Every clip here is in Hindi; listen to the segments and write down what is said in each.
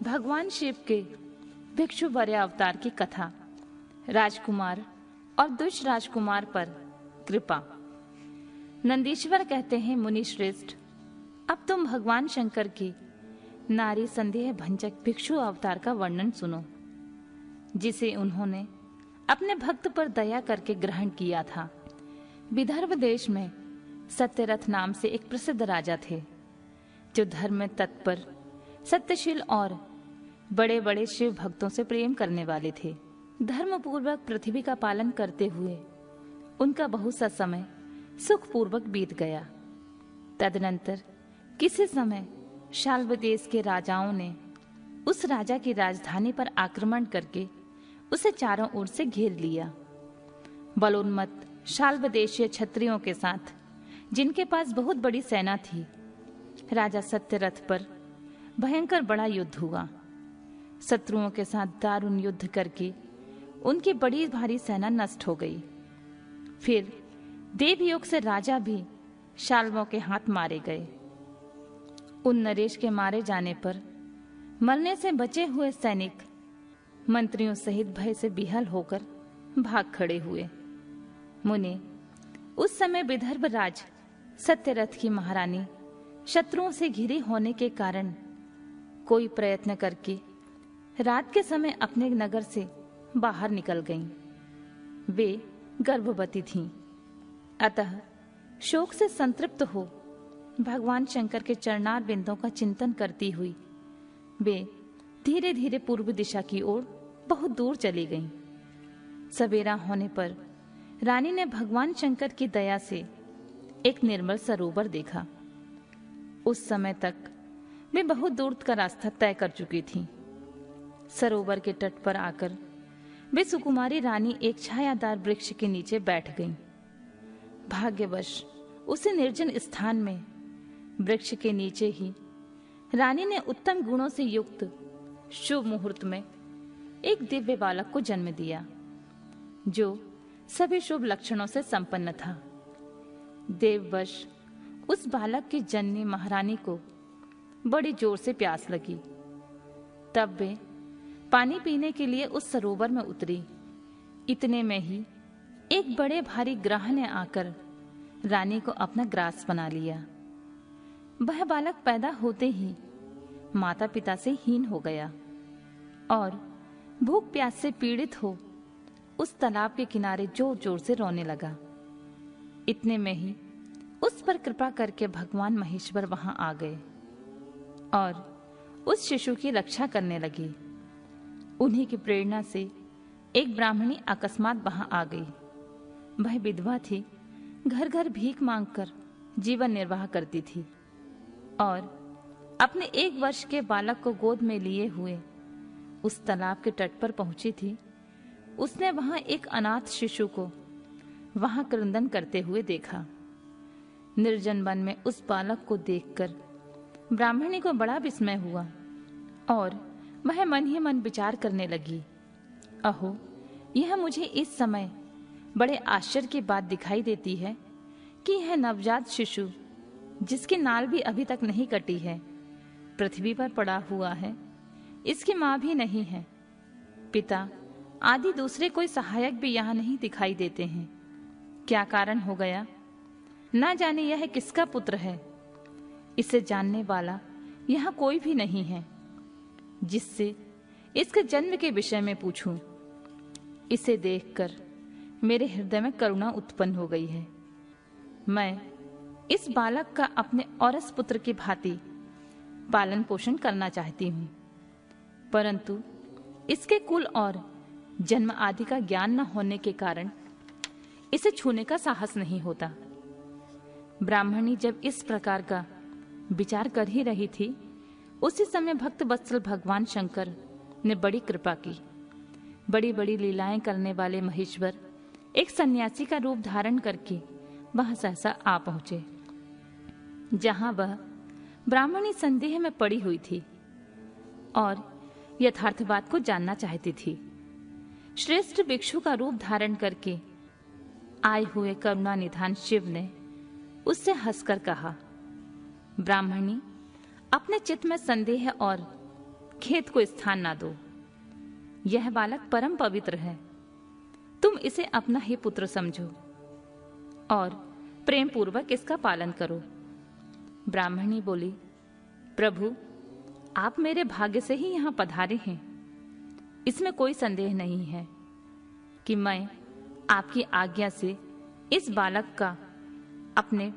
भगवान शिव के भिक्षु वर्य अवतार की कथा। राजकुमार और दुष्ट राजकुमार पर कृपा। नंदीश्वर कहते हैं, मुनि श्रेष्ठ, अब तुम भगवान शंकर की नारी संदेह भंजक भिक्षु अवतार का वर्णन सुनो, जिसे उन्होंने अपने भक्त पर दया करके ग्रहण किया था। विदर्भ देश में सत्यरथ नाम से एक प्रसिद्ध राजा थे, जो धर्म में तत्पर, सत्यशील और बड़े बड़े शिव भक्तों से प्रेम करने वाले थे। धर्म पूर्वक पृथ्वी का पालन करते हुए उनका बहुत सा समय सुख पूर्वक बीत गया। तदनंतर किसी समय शाल्व देश के राजाओं ने उस राजा की राजधानी पर आक्रमण करके उसे चारों ओर से घेर लिया। बलोन्मत्त शाल्व देशीय क्षत्रियों के साथ, जिनके पास बहुत बड़ी सेना थी, राजा सत्यरथ पर भयंकर बड़ा युद्ध हुआ। शत्रुओं के साथ दारुण युद्ध करके उनकी बड़ी भारी सेना नष्ट हो गई। फिर देवयोग से राजा भी शाल्वों के हाथ मारे गए। उन नरेश के मारे जाने पर मरने से बचे हुए सैनिक मंत्रियों सहित भय से बिहल होकर भाग खड़े हुए। मुनि, उस समय विदर्भ राज सत्यरथ की महारानी शत्रुओं से घिरी होने के कारण कोई प्रयत्न करके रात के समय अपने नगर से बाहर निकल गईं। वे गर्भवती थीं, अतः शोक से संतृप्त हो भगवान शंकर के चरणार बिंदों का चिंतन करती हुई वे धीरे धीरे पूर्व दिशा की ओर बहुत दूर चली गईं। सवेरा होने पर रानी ने भगवान शंकर की दया से एक निर्मल सरोवर देखा। उस समय तक वे बहुत दूर का रास्ता तय कर चुकी थीं। सरोवर के तट पर आकर वे सुकुमारी रानी एक छायादार वृक्ष के नीचे बैठ गईं। भाग्यवश उसी निर्जन स्थान में वृक्ष के नीचे ही रानी ने उत्तम गुणों से युक्त शुभ मुहूर्त में एक दिव्य बालक को जन्म दिया, जो सभी शुभ लक्षणों से संपन्न था। देववश उस बालक की जननी महारानी को बड़ी जोर से प्यास लगी। तब वे पानी पीने के लिए उस सरोवर में उतरी। इतने में ही एक बड़े भारी ग्राह ने आकर रानी को अपना ग्रास बना लिया। वह बालक पैदा होते ही माता पिता से हीन हो गया और भूख प्यास से पीड़ित हो उस तालाब के किनारे जोर जोर से रोने लगा। इतने में ही उस पर कृपा करके भगवान महेश्वर वहां आ गए और उस शिशु की रक्षा करने लगी। उन्हीं की प्रेरणा से एक ब्राह्मणी अकस्मात वहां आ गई। वह विधवा थी, घर घर भीख मांगकर जीवन निर्वाह करती थी और अपने 1 वर्ष के बालक को गोद में लिए हुए उस तालाब के तट पर पहुंची थी। उसने वहां एक अनाथ शिशु को वहां क्रंदन करते हुए देखा। निर्जन वन में उस बालक को देखकर ब्राह्मणी को बड़ा विस्मय हुआ और वह मन ही मन विचार करने लगी, अहो, यह मुझे इस समय बड़े आश्चर्य की बात दिखाई देती है कि यह नवजात शिशु, जिसकी नाल भी अभी तक नहीं कटी है, पृथ्वी पर पड़ा हुआ है। इसकी मां भी नहीं है, पिता आदि दूसरे कोई सहायक भी यहाँ नहीं दिखाई देते हैं। क्या कारण हो गया? ना जाने यह किसका पुत्र है। इसे जानने वाला यहाँ कोई भी नहीं है, जिससे इसके जन्म के विषय में पूछूं। इसे देखकर मेरे हृदय में करुणा उत्पन्न हो गई है। मैं इस बालक का अपने औरस पुत्र की भांति पालन पोषण करना चाहती हूँ, परंतु इसके कुल और जन्म आदि का ज्ञान न होने के कारण इसे छूने का साहस नहीं होता। ब्राह्मणी जब इस प्रकार का विचार कर ही रही थी, उसी समय भक्त वत्सल भगवान शंकर ने बड़ी कृपा की। बड़ी बड़ी लीलाएं करने वाले महेश्वर एक सन्यासी का रूप धारण करके वहां सहसा आ पहुंचे, जहां वह ब्राह्मणी संदेह में पड़ी हुई थी और यथार्थ बात को जानना चाहती थी। श्रेष्ठ भिक्षु का रूप धारण करके आए हुए करुणा निधान शिव ने उससे हंसकर कहा, ब्राह्मणी, अपने चित्त में संदेह और खेत को स्थान ना दो। यह बालक परम पवित्र है, तुम इसे अपना ही पुत्र समझो और प्रेम पूर्वक इसका पालन करो। ब्राह्मणी बोली, प्रभु, आप मेरे भाग्य से ही यहां पधारे हैं। इसमें कोई संदेह नहीं है कि मैं आपकी आज्ञा से इस बालक का अपने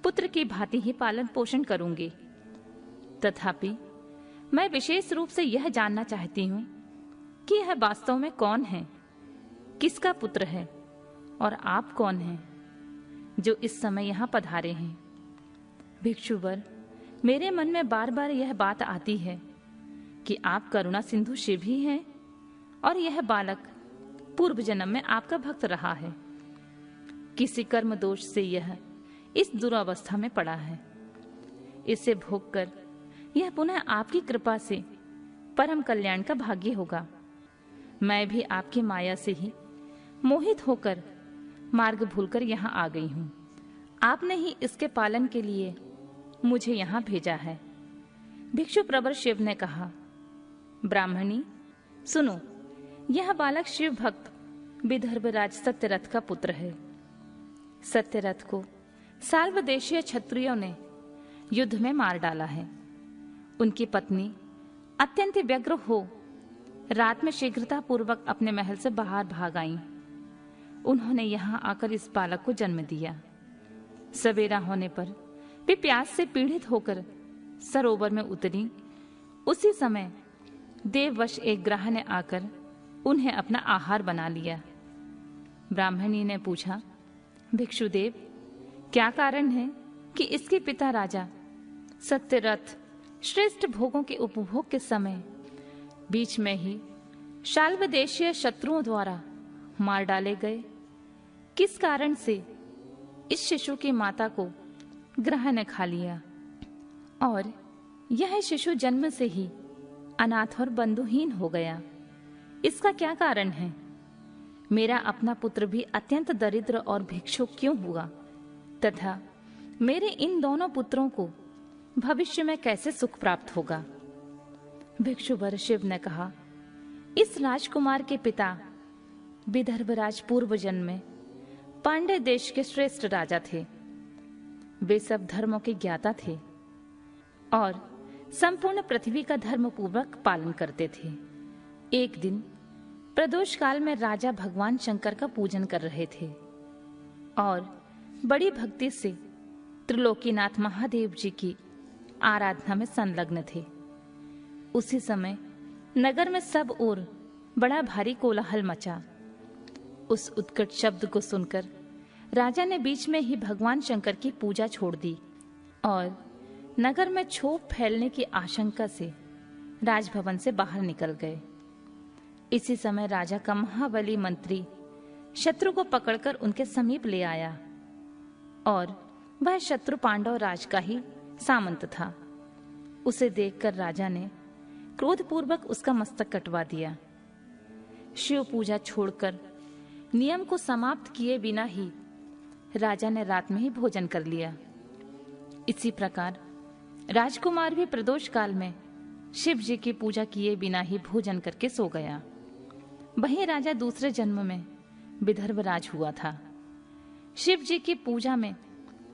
पुत्र की भांति ही पालन पोषण करूंगी। तथापि मैं विशेष रूप से यह जानना चाहती हूं कि यह वास्तव में कौन है, किसका पुत्र है और आप कौन हैं जो इस समय यहां पधारे हैं। भिक्षुवर, मेरे मन में बार बार यह बात आती है कि आप करुणा सिंधु शिव ही हैं और यह बालक पूर्व जन्म में आपका भक्त रहा है। किसी कर्म दोष से यह इस दुरावस्था में पड़ा है। इसे भोगकर यह पुनः आपकी कृपा से परम कल्याण का भाग्य होगा। मैं भी आपकी माया से ही मोहित होकर मार्ग भूलकर यहाँ आ गई हूँ। आपने ही इसके पालन के लिए मुझे यहाँ भेजा है। भिक्षु प्रवर शिव ने कहा, ब्राह्मणी सुनो, यह बालक शिव भक्त विदर्भराज सत्यरथ का पुत्र है। सत्यरथ को साल्वदेशीय क्षत्रियों ने युद्ध में मार डाला है। उनकी पत्नी अत्यंत व्यग्र हो रात में शीघ्रता पूर्वक अपने महल से बाहर भाग आईं। उन्होंने यहां आकर इस बालक को जन्म दिया। सवेरा होने पर वे प्यास से पीड़ित होकर सरोवर में उतरी। उसी समय देववश एक ग्राह ने आकर उन्हें अपना आहार बना लिया। ब्राह्मणी ने पूछा, भिक्षुदेव, क्या कारण है कि इसके पिता राजा सत्यरथ श्रेष्ठ भोगों के उपभोग के समय बीच में ही शाल्वदेशीय शत्रुओं द्वारा मार डाले गए? किस कारण से इस शिशु की माता को ग्रह ने खा लिया और यह शिशु जन्म से ही अनाथ और बंधुहीन हो गया? इसका क्या कारण है? मेरा अपना पुत्र भी अत्यंत दरिद्र और भिक्षुक क्यों हुआ तथा मेरे इन दोनों पुत्रों को भविष्य में कैसे सुख प्राप्त होगा? भिक्षुवर शिव ने कहा, इस राजकुमार के पिता विदर्भराज पूर्व जन्म में पांडे देश के श्रेष्ठ राजा थे। वे सब धर्मों के ज्ञाता थे और संपूर्ण पृथ्वी का धर्म पूर्वक पालन करते थे। एक दिन प्रदोष काल में राजा भगवान शंकर का पूजन कर रहे थे और बड़ी भक्ति से त्रिलोकीनाथ महादेव जी की आराधना में संलग्न थे। उसी समय नगर में सब ओर बड़ा भारी कोलाहल मचा। उस उत्कट शब्द को सुनकर राजा ने बीच में ही भगवान शंकर की पूजा छोड़ दी और नगर में क्षोभ फैलने की आशंका से राजभवन से बाहर निकल गए। इसी समय राजा का महाबली मंत्री शत्रु को पकड़कर उनके समीप ले आया और वह शत्रु पांडव राज का ही सामंत था। उसे देखकर राजा ने क्रोधपूर्वक उसका मस्तक कटवा दिया। शिव पूजा छोड़कर नियम को समाप्त किए बिना ही राजा ने रात में ही भोजन कर लिया। इसी प्रकार राजकुमार भी प्रदोष काल में शिव जी की पूजा किए बिना ही भोजन करके सो गया। वही राजा दूसरे जन्म में विदर्भराज हुआ था। शिव जी की पूजा में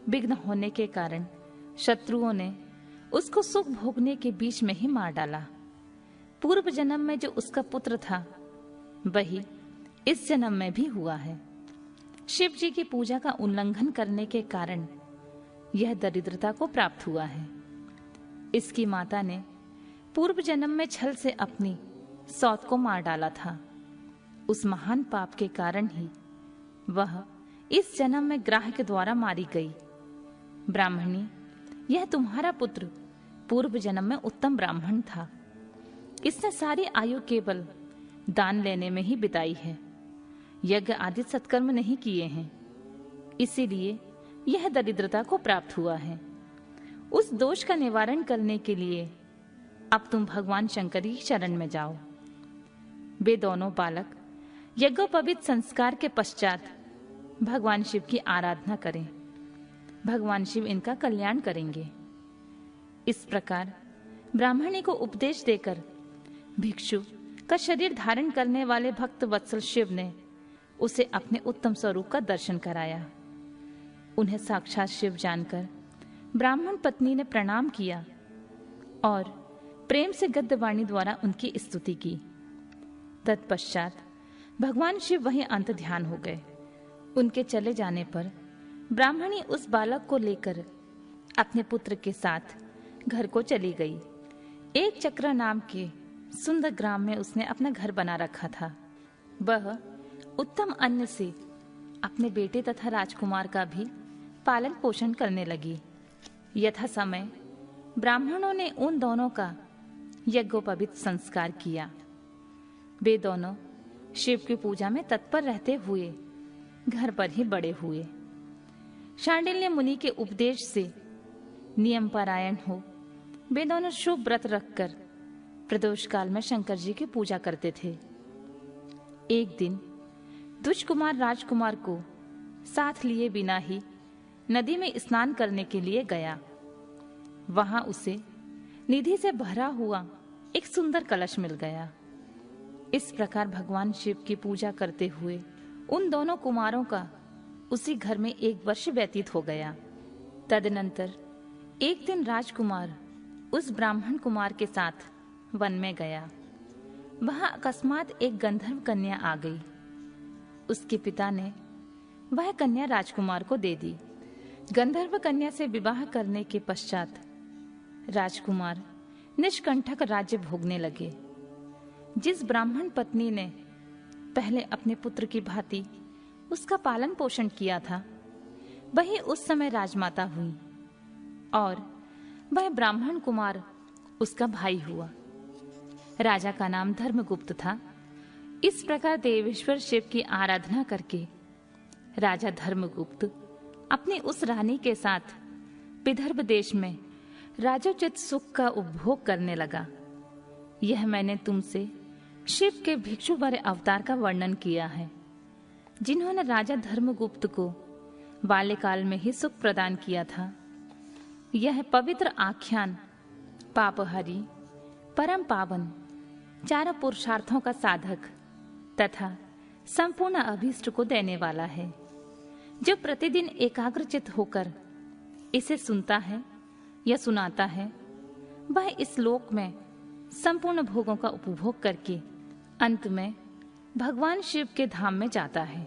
विघ्न होने के कारण शत्रुओं ने उसको सुख भोगने के बीच में ही मार डाला। पूर्व जन्म में जो उसका पुत्र था वही इस जन्म में भी हुआ है। शिव जी की पूजा का उल्लंघन करने के कारण यह दरिद्रता को प्राप्त हुआ है। इसकी माता ने पूर्व जन्म में छल से अपनी सौत को मार डाला था। उस महान पाप के कारण ही वह इस जन्म में ग्राह के द्वारा मारी गई। ब्राह्मणी, यह तुम्हारा पुत्र पूर्व जन्म में उत्तम ब्राह्मण था। इसने सारी आयु केवल दान लेने में ही बिताई है, यज्ञ आदि सत्कर्म नहीं किए हैं, इसीलिए यह दरिद्रता को प्राप्त हुआ है। उस दोष का निवारण करने के लिए अब तुम भगवान शंकर की शरण में जाओ। वे दोनों बालक यज्ञोपवीत संस्कार के पश्चात भगवान शिव की आराधना करें। भगवान शिव इनका कल्याण करेंगे। इस प्रकार ब्राह्मणी को उपदेश देकर भिक्षु का शरीर धारण करने वाले भक्त वत्सल शिव ने उसे अपने उत्तम स्वरूप का दर्शन कराया। उन्हें साक्षात शिव जानकर ब्राह्मण पत्नी ने प्रणाम किया और प्रेम से गद्यवाणी द्वारा उनकी स्तुति की। तत्पश्चात भगवान शिव वहीं अंत ध्यान हो गए। उनके चले जाने पर ब्राह्मणी उस बालक को लेकर अपने पुत्र के साथ घर को चली गई। एक चक्र नाम के सुंदर ग्राम में उसने अपना घर बना रखा था। वह उत्तम अन्न से अपने बेटे तथा राजकुमार का भी पालन पोषण करने लगी। यथा समय ब्राह्मणों ने उन दोनों का यज्ञोपवीत संस्कार किया। वे दोनों शिव की पूजा में तत्पर रहते हुए घर पर ही बड़े हुए। शांडिल्य मुनि के उपदेश से नियम परायण हो वे दोनों शुभ व्रत रखकर प्रदोष काल में शंकर जी की पूजा करते थे। एक दिन दुष्कुमार राजकुमार को साथ लिए बिना ही नदी में स्नान करने के लिए गया। वहां उसे निधि से भरा हुआ एक सुंदर कलश मिल गया। इस प्रकार भगवान शिव की पूजा करते हुए उन दोनों कुमारों का उसी घर में 1 वर्ष व्यतीत हो गया। तदनंतर एक दिन राजकुमार उस ब्राह्मण कुमार के साथ वन में गया। वहां अकस्मात एक गंधर्व कन्या आ गई। उसके पिता ने वह कन्या राजकुमार को दे दी। गंधर्व कन्या से विवाह करने के पश्चात राजकुमार निष्कंटक राज्य भोगने लगे। जिस ब्राह्मण पत्नी ने पहले अपने पुत्र की भांति उसका पालन पोषण किया था, वही उस समय राजमाता हुई और वह ब्राह्मण कुमार उसका भाई हुआ। राजा का नाम धर्मगुप्त था। इस प्रकार देवेश्वर शिव की आराधना करके राजा धर्मगुप्त अपनी उस रानी के साथ विदर्भ देश में राजोचित सुख का उपभोग करने लगा। यह मैंने तुमसे शिव के भिक्षुवर अवतार का वर्णन किया है, जिन्होंने राजा धर्मगुप्त को बाल्यकाल में ही सुख प्रदान किया था। यह पवित्र आख्यान पापहरी, परम पावन, चारों पुरुषार्थों का साधक तथा संपूर्ण अभीष्ट को देने वाला है। जो प्रतिदिन एकाग्रचित होकर इसे सुनता है या सुनाता है, वह इस लोक में संपूर्ण भोगों का उपभोग करके अंत में भगवान शिव के धाम में जाता है।